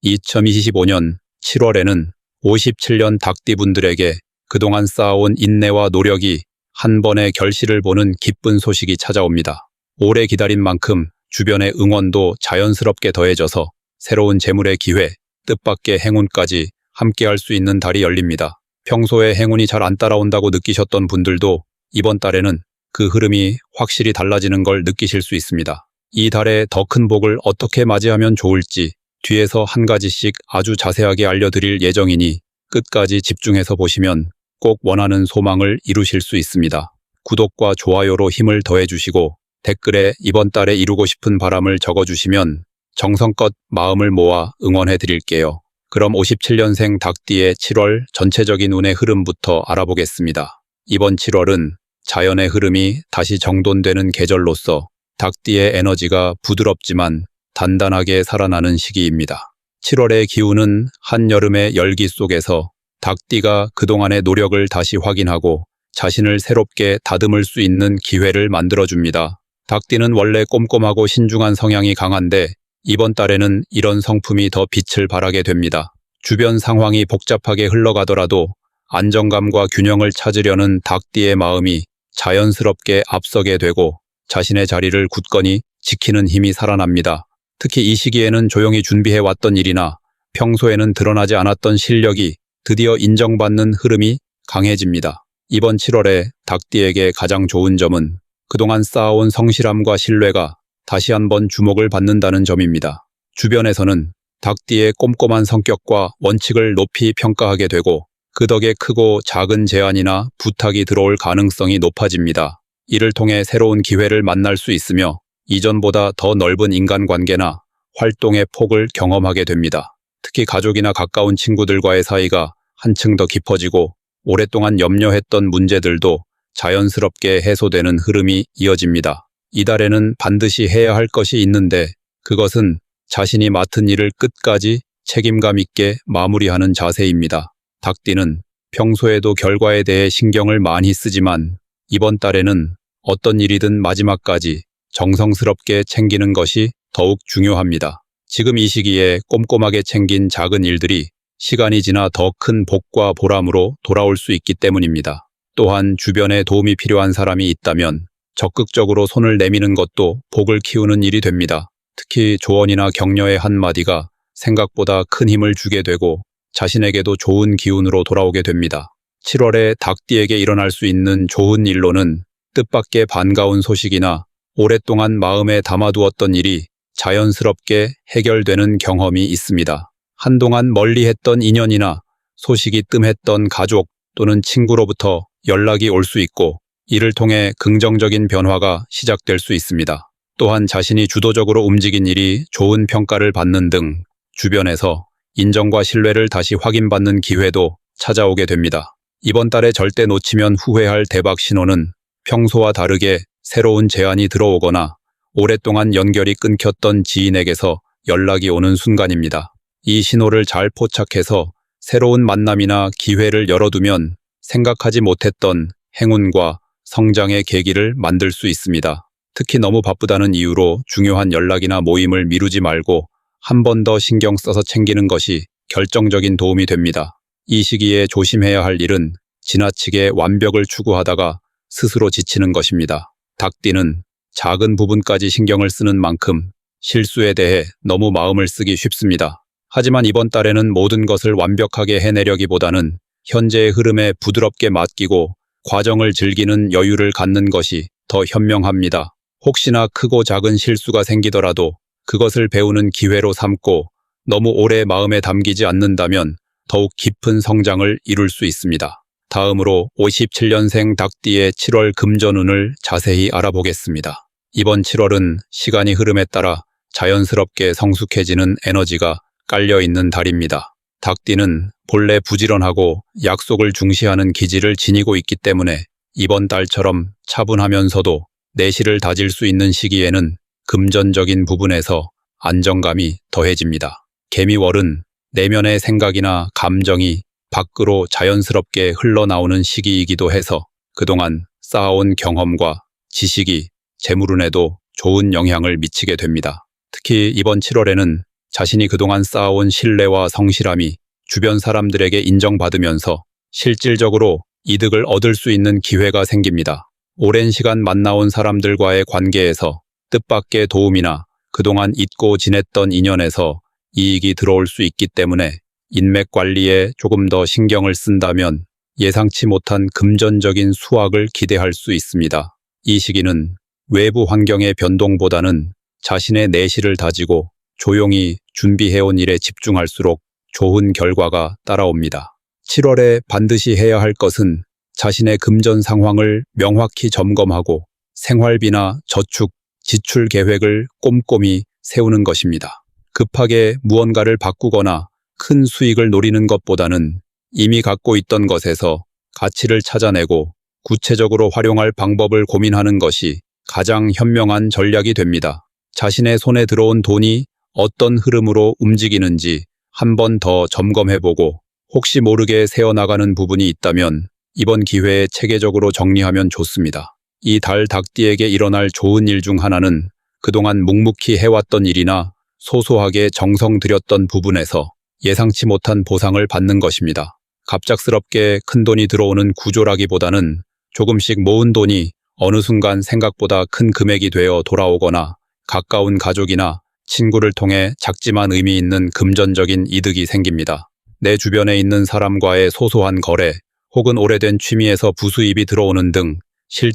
2025년 7월에는 57년 닭띠분들에게 그동안 쌓아온 인내와 노력이 한 번의 결실을 보는 기쁜 소식이 찾아옵니다. 오래 기다린 만큼 주변의 응원도 자연스럽게 더해져서 새로운 재물의 기회, 뜻밖의 행운까지 함께할 수 있는 달이 열립니다. 평소에 행운이 잘 안 따라온다고 느끼셨던 분들도 이번 달에는 그 흐름이 확실히 달라지는 걸 느끼실 수 있습니다. 이 달에 더 큰 복을 어떻게 맞이하면 좋을지 뒤에서 한 가지씩 아주 자세하게 알려드릴 예정이니 끝까지 집중해서 보시면 꼭 원하는 소망을 이루실 수 있습니다. 구독과 좋아요로 힘을 더해주시고 댓글에 이번 달에 이루고 싶은 바람을 적어주시면 정성껏 마음을 모아 응원해 드릴게요. 그럼 57년생 닭띠의 7월 전체적인 운의 흐름부터 알아보겠습니다. 이번 7월은 자연의 흐름이 다시 정돈되는 계절로서 닭띠의 에너지가 부드럽지만 단단하게 살아나는 시기입니다. 7월의 기운은 한여름의 열기 속에서 닭띠가 그동안의 노력을 다시 확인하고 자신을 새롭게 다듬을 수 있는 기회를 만들어줍니다. 닭띠는 원래 꼼꼼하고 신중한 성향이 강한데 이번 달에는 이런 성품이 더 빛을 발하게 됩니다. 주변 상황이 복잡하게 흘러가더라도 안정감과 균형을 찾으려는 닭띠의 마음이 자연스럽게 앞서게 되고 자신의 자리를 굳건히 지키는 힘이 살아납니다. 특히 이 시기에는 조용히 준비해왔던 일이나 평소에는 드러나지 않았던 실력이 드디어 인정받는 흐름이 강해집니다. 이번 7월에 닭띠에게 가장 좋은 점은 그동안 쌓아온 성실함과 신뢰가 다시 한번 주목을 받는다는 점입니다. 주변에서는 닭띠의 꼼꼼한 성격과 원칙을 높이 평가하게 되고 그 덕에 크고 작은 제안이나 부탁이 들어올 가능성이 높아집니다. 이를 통해 새로운 기회를 만날 수 있으며 이전보다 더 넓은 인간관계나 활동의 폭을 경험하게 됩니다. 특히 가족이나 가까운 친구들과의 사이가 한층 더 깊어지고 오랫동안 염려했던 문제들도 자연스럽게 해소되는 흐름이 이어집니다. 이달에는 반드시 해야 할 것이 있는데 그것은 자신이 맡은 일을 끝까지 책임감 있게 마무리하는 자세입니다. 닭띠는 평소에도 결과에 대해 신경을 많이 쓰지만 이번 달에는 어떤 일이든 마지막까지 정성스럽게 챙기는 것이 더욱 중요합니다. 지금 이 시기에 꼼꼼하게 챙긴 작은 일들이 시간이 지나 더 큰 복과 보람으로 돌아올 수 있기 때문입니다. 또한 주변에 도움이 필요한 사람이 있다면 적극적으로 손을 내미는 것도 복을 키우는 일이 됩니다. 특히 조언이나 격려의 한마디가 생각보다 큰 힘을 주게 되고 자신에게도 좋은 기운으로 돌아오게 됩니다. 7월에 닭띠에게 일어날 수 있는 좋은 일로는 뜻밖의 반가운 소식이나 오랫동안 마음에 담아두었던 일이 자연스럽게 해결되는 경험이 있습니다. 한동안 멀리했던 인연이나 소식이 뜸했던 가족 또는 친구로부터 연락이 올 수 있고 이를 통해 긍정적인 변화가 시작될 수 있습니다. 또한 자신이 주도적으로 움직인 일이 좋은 평가를 받는 등 주변에서 인정과 신뢰를 다시 확인받는 기회도 찾아오게 됩니다. 이번 달에 절대 놓치면 후회할 대박 신호는 평소와 다르게 새로운 제안이 들어오거나 오랫동안 연결이 끊겼던 지인에게서 연락이 오는 순간입니다. 이 신호를 잘 포착해서 새로운 만남이나 기회를 열어두면 생각하지 못했던 행운과 성장의 계기를 만들 수 있습니다. 특히 너무 바쁘다는 이유로 중요한 연락이나 모임을 미루지 말고 한 번 더 신경 써서 챙기는 것이 결정적인 도움이 됩니다. 이 시기에 조심해야 할 일은 지나치게 완벽을 추구하다가 스스로 지치는 것입니다. 닭띠는 작은 부분까지 신경을 쓰는 만큼 실수에 대해 너무 마음을 쓰기 쉽습니다. 하지만 이번 달에는 모든 것을 완벽하게 해내려기보다는 현재의 흐름에 부드럽게 맡기고 과정을 즐기는 여유를 갖는 것이 더 현명합니다. 혹시나 크고 작은 실수가 생기더라도 그것을 배우는 기회로 삼고 너무 오래 마음에 담기지 않는다면 더욱 깊은 성장을 이룰 수 있습니다. 다음으로 57년생 닭띠의 7월 금전운을 자세히 알아보겠습니다. 이번 7월은 시간이 흐름에 따라 자연스럽게 성숙해지는 에너지가 깔려있는 달입니다. 닭띠는 본래 부지런하고 약속을 중시하는 기질을 지니고 있기 때문에 이번 달처럼 차분하면서도 내실을 다질 수 있는 시기에는 금전적인 부분에서 안정감이 더해집니다. 개미월은 내면의 생각이나 감정이 밖으로 자연스럽게 흘러나오는 시기이기도 해서 그동안 쌓아온 경험과 지식이 재물운에도 좋은 영향을 미치게 됩니다. 특히 이번 7월에는 자신이 그동안 쌓아온 신뢰와 성실함이 주변 사람들에게 인정받으면서 실질적으로 이득을 얻을 수 있는 기회가 생깁니다. 오랜 시간 만나온 사람들과의 관계에서 뜻밖의 도움이나 그동안 잊고 지냈던 인연에서 이익이 들어올 수 있기 때문에 인맥 관리에 조금 더 신경을 쓴다면 예상치 못한 금전적인 수확을 기대할 수 있습니다. 이 시기는 외부 환경의 변동보다는 자신의 내실을 다지고 조용히 준비해온 일에 집중할수록 좋은 결과가 따라옵니다. 7월에 반드시 해야 할 것은 자신의 금전 상황을 명확히 점검하고 생활비나 저축, 지출 계획을 꼼꼼히 세우는 것입니다. 급하게 무언가를 바꾸거나 큰 수익을 노리는 것보다는 이미 갖고 있던 것에서 가치를 찾아내고 구체적으로 활용할 방법을 고민하는 것이 가장 현명한 전략이 됩니다. 자신의 손에 들어온 돈이 어떤 흐름으로 움직이는지 한 번 더 점검해보고 혹시 모르게 새어나가는 부분이 있다면 이번 기회에 체계적으로 정리하면 좋습니다. 이 달 닭띠에게 일어날 좋은 일 중 하나는 그동안 묵묵히 해왔던 일이나 소소하게 정성 들였던 부분에서 예상치 못한 보상을 받는 것입니다. 갑작스럽게 큰 돈이 들어오는 구조라기보다는 조금씩 모은 돈이 어느 순간 생각보다 큰 금액이 되어 돌아오거나 가까운 가족이나 친구를 통해 작지만 의미 있는 금전적인 이득이 생깁니다. 내 주변에 있는 사람과의 소소한 거래 혹은 오래된 취미에서 부수입이 들어오는 등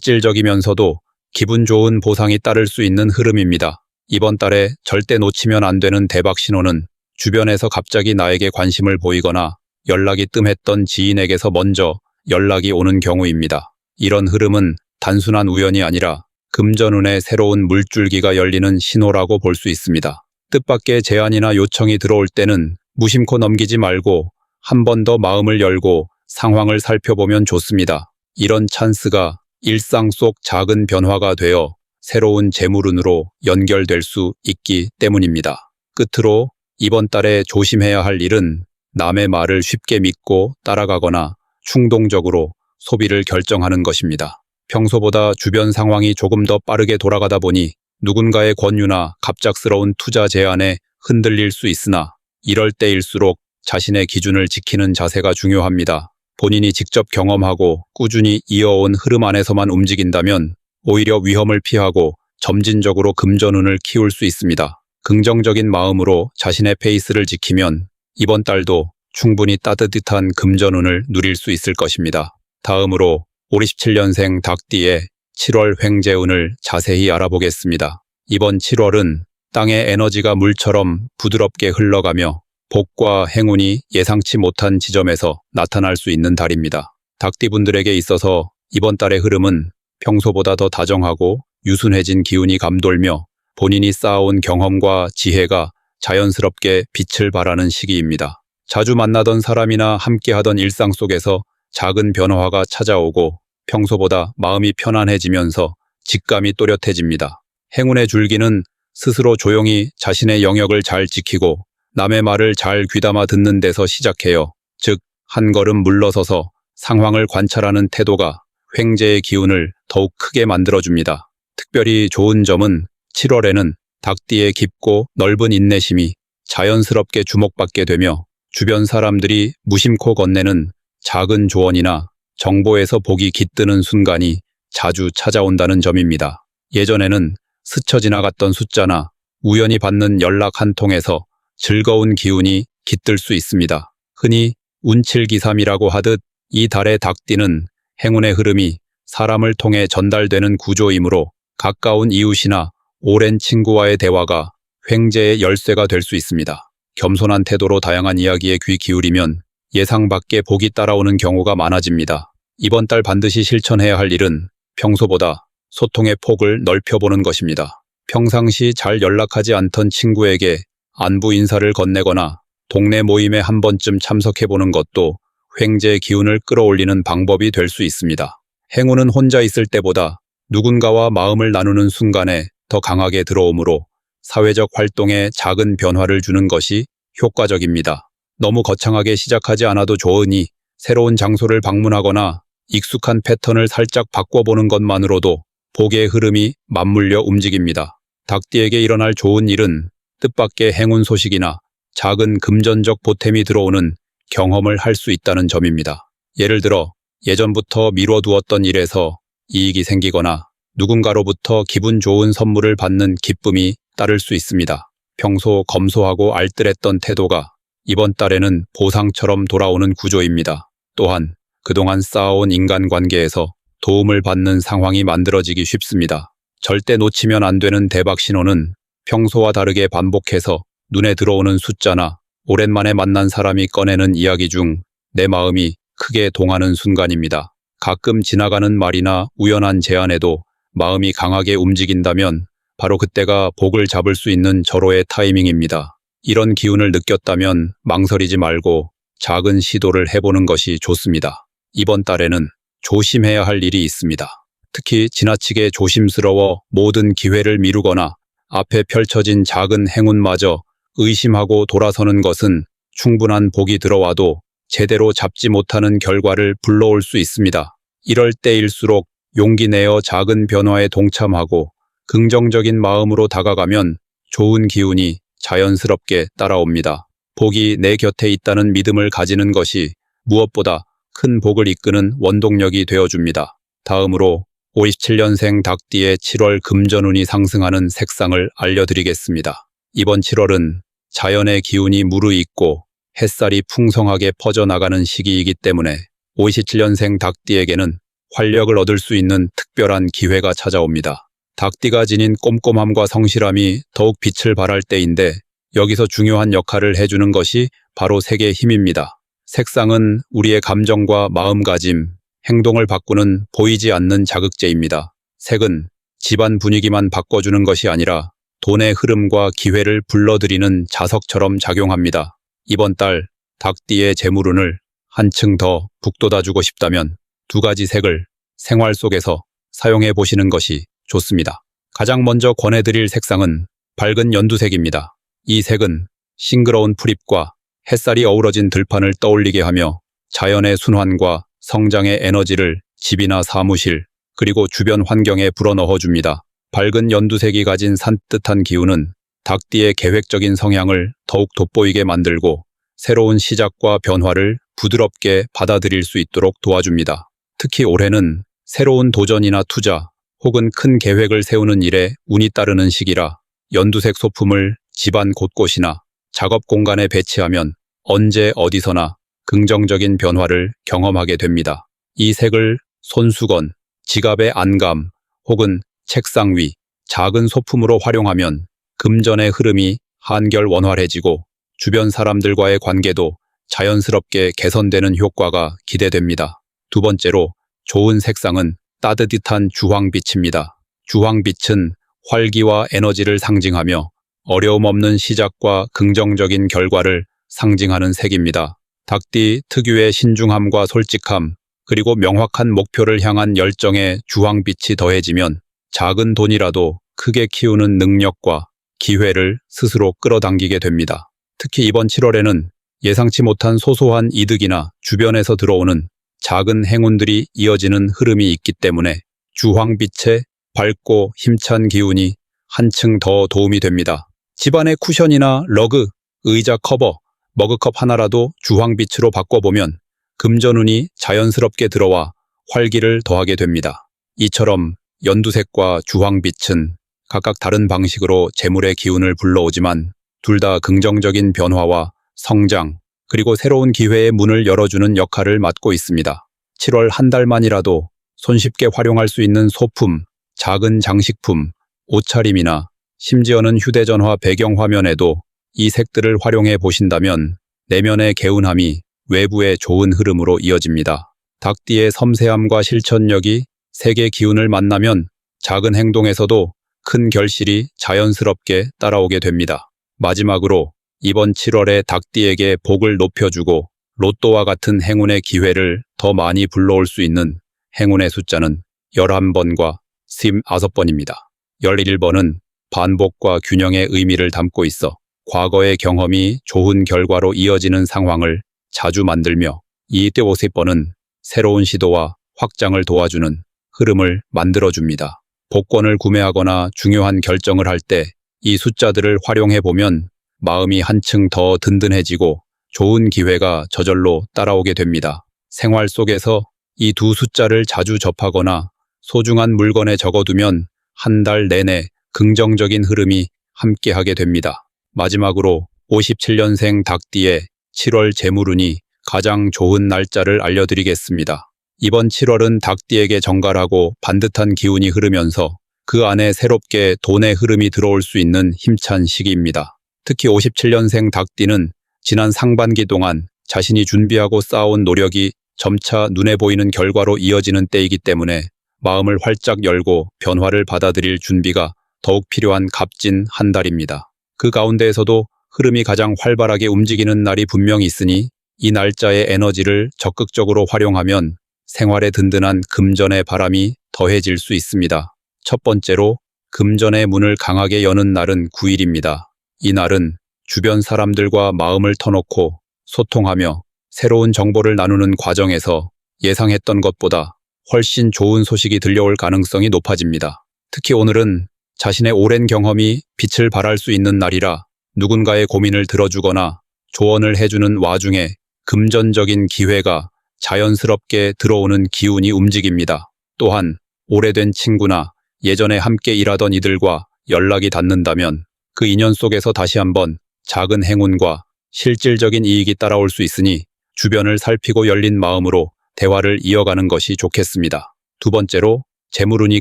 실질적이면서도 기분 좋은 보상이 따를 수 있는 흐름입니다. 이번 달에 절대 놓치면 안 되는 대박 신호는 주변에서 갑자기 나에게 관심을 보이거나 연락이 뜸했던 지인에게서 먼저 연락이 오는 경우입니다. 이런 흐름은 단순한 우연이 아니라 금전운의 새로운 물줄기가 열리는 신호라고 볼 수 있습니다. 뜻밖의 제안이나 요청이 들어올 때는 무심코 넘기지 말고 한 번 더 마음을 열고 상황을 살펴보면 좋습니다. 이런 찬스가 일상 속 작은 변화가 되어 새로운 재물운으로 연결될 수 있기 때문입니다. 끝으로 이번 달에 조심해야 할 일은 남의 말을 쉽게 믿고 따라가거나 충동적으로 소비를 결정하는 것입니다. 평소보다 주변 상황이 조금 더 빠르게 돌아가다 보니 누군가의 권유나 갑작스러운 투자 제안에 흔들릴 수 있으나 이럴 때일수록 자신의 기준을 지키는 자세가 중요합니다. 본인이 직접 경험하고 꾸준히 이어온 흐름 안에서만 움직인다면 오히려 위험을 피하고 점진적으로 금전운을 키울 수 있습니다. 긍정적인 마음으로 자신의 페이스를 지키면 이번 달도 충분히 따뜻한 금전운을 누릴 수 있을 것입니다. 다음으로 57년생 닭띠의 7월 횡재운을 자세히 알아보겠습니다. 이번 7월은 땅의 에너지가 물처럼 부드럽게 흘러가며 복과 행운이 예상치 못한 지점에서 나타날 수 있는 달입니다. 닭띠분들에게 있어서 이번 달의 흐름은 평소보다 더 다정하고 유순해진 기운이 감돌며 본인이 쌓아온 경험과 지혜가 자연스럽게 빛을 발하는 시기입니다. 자주 만나던 사람이나 함께하던 일상 속에서 작은 변화가 찾아오고 평소보다 마음이 편안해지면서 직감이 또렷해집니다. 행운의 줄기는 스스로 조용히 자신의 영역을 잘 지키고 남의 말을 잘 귀담아 듣는 데서 시작해요. 즉, 한 걸음 물러서서 상황을 관찰하는 태도가 횡재의 기운을 더욱 크게 만들어줍니다. 특별히 좋은 점은 7월에는 닭띠의 깊고 넓은 인내심이 자연스럽게 주목받게 되며 주변 사람들이 무심코 건네는 작은 조언이나 정보에서 복이 깃드는 순간이 자주 찾아온다는 점입니다. 예전에는 스쳐 지나갔던 숫자나 우연히 받는 연락 한 통에서 즐거운 기운이 깃들 수 있습니다. 흔히 운칠기삼이라고 하듯 이 달의 닭띠는 행운의 흐름이 사람을 통해 전달되는 구조이므로 가까운 이웃이나 오랜 친구와의 대화가 횡재의 열쇠가 될 수 있습니다. 겸손한 태도로 다양한 이야기에 귀 기울이면 예상 밖의 복이 따라오는 경우가 많아집니다. 이번 달 반드시 실천해야 할 일은 평소보다 소통의 폭을 넓혀보는 것입니다. 평상시 잘 연락하지 않던 친구에게 안부 인사를 건네거나 동네 모임에 한 번쯤 참석해보는 것도 횡재의 기운을 끌어올리는 방법이 될 수 있습니다. 행운은 혼자 있을 때보다 누군가와 마음을 나누는 순간에 더 강하게 들어오므로 사회적 활동에 작은 변화를 주는 것이 효과적입니다. 너무 거창하게 시작하지 않아도 좋으니 새로운 장소를 방문하거나 익숙한 패턴을 살짝 바꿔보는 것만으로도 복의 흐름이 맞물려 움직입니다. 닭띠에게 일어날 좋은 일은 뜻밖의 행운 소식이나 작은 금전적 보탬이 들어오는 경험을 할 수 있다는 점입니다. 예를 들어 예전부터 미뤄두었던 일에서 이익이 생기거나 누군가로부터 기분 좋은 선물을 받는 기쁨이 따를 수 있습니다. 평소 검소하고 알뜰했던 태도가 이번 달에는 보상처럼 돌아오는 구조입니다. 또한 그동안 쌓아온 인간관계에서 도움을 받는 상황이 만들어지기 쉽습니다. 절대 놓치면 안 되는 대박 신호는 평소와 다르게 반복해서 눈에 들어오는 숫자나 오랜만에 만난 사람이 꺼내는 이야기 중 내 마음이 크게 동하는 순간입니다. 가끔 지나가는 말이나 우연한 제안에도 마음이 강하게 움직인다면 바로 그때가 복을 잡을 수 있는 절호의 타이밍입니다. 이런 기운을 느꼈다면 망설이지 말고 작은 시도를 해보는 것이 좋습니다. 이번 달에는 조심해야 할 일이 있습니다. 특히 지나치게 조심스러워 모든 기회를 미루거나 앞에 펼쳐진 작은 행운마저 의심하고 돌아서는 것은 충분한 복이 들어와도 제대로 잡지 못하는 결과를 불러올 수 있습니다. 이럴 때일수록 용기 내어 작은 변화에 동참하고 긍정적인 마음으로 다가가면 좋은 기운이 자연스럽게 따라옵니다. 복이 내 곁에 있다는 믿음을 가지는 것이 무엇보다 큰 복을 이끄는 원동력이 되어줍니다. 다음으로 57년생 닭띠의 7월 금전운이 상승하는 색상을 알려드리겠습니다. 이번 7월은 자연의 기운이 무르익고 햇살이 풍성하게 퍼져나가는 시기이기 때문에 57년생 닭띠에게는 활력을 얻을 수 있는 특별한 기회가 찾아옵니다. 닭띠가 지닌 꼼꼼함과 성실함이 더욱 빛을 발할 때인데 여기서 중요한 역할을 해주는 것이 바로 색의 힘입니다. 색상은 우리의 감정과 마음가짐, 행동을 바꾸는 보이지 않는 자극제입니다. 색은 집안 분위기만 바꿔주는 것이 아니라 돈의 흐름과 기회를 불러들이는 자석처럼 작용합니다. 이번 달 닭띠의 재물운을 한층 더 북돋아주고 싶다면 두 가지 색을 생활 속에서 사용해 보시는 것이 좋습니다. 가장 먼저 권해드릴 색상은 밝은 연두색입니다. 이 색은 싱그러운 풀잎과 햇살이 어우러진 들판을 떠올리게 하며 자연의 순환과 성장의 에너지를 집이나 사무실 그리고 주변 환경에 불어넣어 줍니다. 밝은 연두색이 가진 산뜻한 기운은 닭띠의 계획적인 성향을 더욱 돋보이게 만들고 새로운 시작과 변화를 부드럽게 받아들일 수 있도록 도와줍니다. 특히 올해는 새로운 도전이나 투자 혹은 큰 계획을 세우는 일에 운이 따르는 시기라 연두색 소품을 집안 곳곳이나 작업 공간에 배치하면 언제 어디서나 긍정적인 변화를 경험하게 됩니다. 이 색을 손수건, 지갑의 안감 혹은 책상 위 작은 소품으로 활용하면 금전의 흐름이 한결 원활해지고 주변 사람들과의 관계도 자연스럽게 개선되는 효과가 기대됩니다. 두 번째로 좋은 색상은 따뜻한 주황빛입니다. 주황빛은 활기와 에너지를 상징하며 어려움 없는 시작과 긍정적인 결과를 상징하는 색입니다. 닭띠 특유의 신중함과 솔직함, 그리고 명확한 목표를 향한 열정에 주황빛이 더해지면 작은 돈이라도 크게 키우는 능력과 기회를 스스로 끌어당기게 됩니다. 특히 이번 7월에는 예상치 못한 소소한 이득이나 주변에서 들어오는 작은 행운들이 이어지는 흐름이 있기 때문에 주황빛의 밝고 힘찬 기운이 한층 더 도움이 됩니다. 집안의 쿠션이나 러그, 의자 커버, 머그컵 하나라도 주황빛으로 바꿔보면 금전운이 자연스럽게 들어와 활기를 더하게 됩니다. 이처럼 연두색과 주황빛은 각각 다른 방식으로 재물의 기운을 불러오지만 둘 다 긍정적인 변화와 성장, 그리고 새로운 기회의 문을 열어주는 역할을 맡고 있습니다. 7월 한 달만이라도 손쉽게 활용할 수 있는 소품, 작은 장식품, 옷차림이나 심지어는 휴대전화 배경화면에도 이 색들을 활용해 보신다면 내면의 개운함이 외부의 좋은 흐름으로 이어집니다. 닭띠의 섬세함과 실천력이 색의 기운을 만나면 작은 행동에서도 큰 결실이 자연스럽게 따라오게 됩니다. 마지막으로 이번 7월에 닭띠에게 복을 높여주고 로또와 같은 행운의 기회를 더 많이 불러올 수 있는 행운의 숫자는 11번과 59번입니다. 11번은 반복과 균형의 의미를 담고 있어 과거의 경험이 좋은 결과로 이어지는 상황을 자주 만들며 50번은 새로운 시도와 확장을 도와주는 흐름을 만들어줍니다. 복권을 구매하거나 중요한 결정을 할 때 이 숫자들을 활용해 보면 마음이 한층 더 든든해지고 좋은 기회가 저절로 따라오게 됩니다. 생활 속에서 이 두 숫자를 자주 접하거나 소중한 물건에 적어두면 한 달 내내 긍정적인 흐름이 함께하게 됩니다. 마지막으로 57년생 닭띠의 7월 재물운이 가장 좋은 날짜를 알려드리겠습니다. 이번 7월은 닭띠에게 정갈하고 반듯한 기운이 흐르면서 그 안에 새롭게 돈의 흐름이 들어올 수 있는 힘찬 시기입니다. 특히 57년생 닭띠는 지난 상반기 동안 자신이 준비하고 쌓아온 노력이 점차 눈에 보이는 결과로 이어지는 때이기 때문에 마음을 활짝 열고 변화를 받아들일 준비가 더욱 필요한 값진 한 달입니다. 그 가운데에서도 흐름이 가장 활발하게 움직이는 날이 분명히 있으니 이 날짜의 에너지를 적극적으로 활용하면 생활에 든든한 금전의 바람이 더해질 수 있습니다. 첫 번째로 금전의 문을 강하게 여는 날은 9일입니다. 이 날은 주변 사람들과 마음을 터놓고 소통하며 새로운 정보를 나누는 과정에서 예상했던 것보다 훨씬 좋은 소식이 들려올 가능성이 높아집니다. 특히 오늘은 자신의 오랜 경험이 빛을 발할 수 있는 날이라 누군가의 고민을 들어주거나 조언을 해주는 와중에 금전적인 기회가 자연스럽게 들어오는 기운이 움직입니다. 또한 오래된 친구나 예전에 함께 일하던 이들과 연락이 닿는다면 그 인연 속에서 다시 한번 작은 행운과 실질적인 이익이 따라올 수 있으니 주변을 살피고 열린 마음으로 대화를 이어가는 것이 좋겠습니다. 두 번째로 재물운이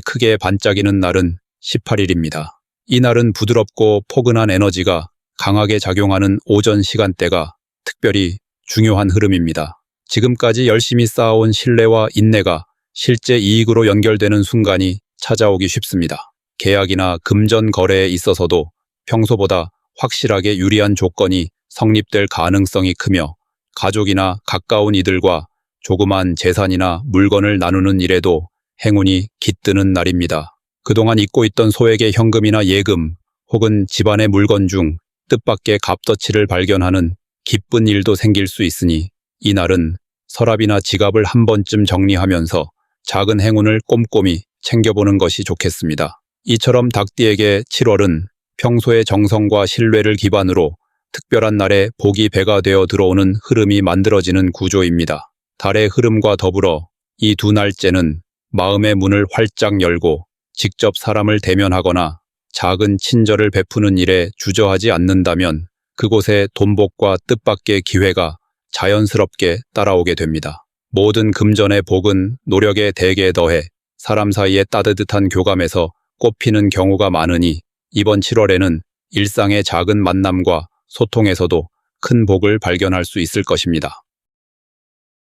크게 반짝이는 날은 18일입니다. 이 날은 부드럽고 포근한 에너지가 강하게 작용하는 오전 시간대가 특별히 중요한 흐름입니다. 지금까지 열심히 쌓아온 신뢰와 인내가 실제 이익으로 연결되는 순간이 찾아오기 쉽습니다. 계약이나 금전 거래에 있어서도 평소보다 확실하게 유리한 조건이 성립될 가능성이 크며 가족이나 가까운 이들과 조그만 재산이나 물건을 나누는 일에도 행운이 깃드는 날입니다. 그동안 잊고 있던 소액의 현금이나 예금 혹은 집안의 물건 중 뜻밖의 값어치를 발견하는 기쁜 일도 생길 수 있으니 이 날은 서랍이나 지갑을 한 번쯤 정리하면서 작은 행운을 꼼꼼히 챙겨보는 것이 좋겠습니다. 이처럼 닭띠에게 7월은 평소의 정성과 신뢰를 기반으로 특별한 날에 복이 배가 되어 들어오는 흐름이 만들어지는 구조입니다. 달의 흐름과 더불어 이 두 날째는 마음의 문을 활짝 열고 직접 사람을 대면하거나 작은 친절을 베푸는 일에 주저하지 않는다면 그곳에 돈복과 뜻밖의 기회가 자연스럽게 따라오게 됩니다. 모든 금전의 복은 노력의 대개에 더해 사람 사이의 따뜻한 교감에서 꽃피는 경우가 많으니 이번 7월에는 일상의 작은 만남과 소통에서도 큰 복을 발견할 수 있을 것입니다.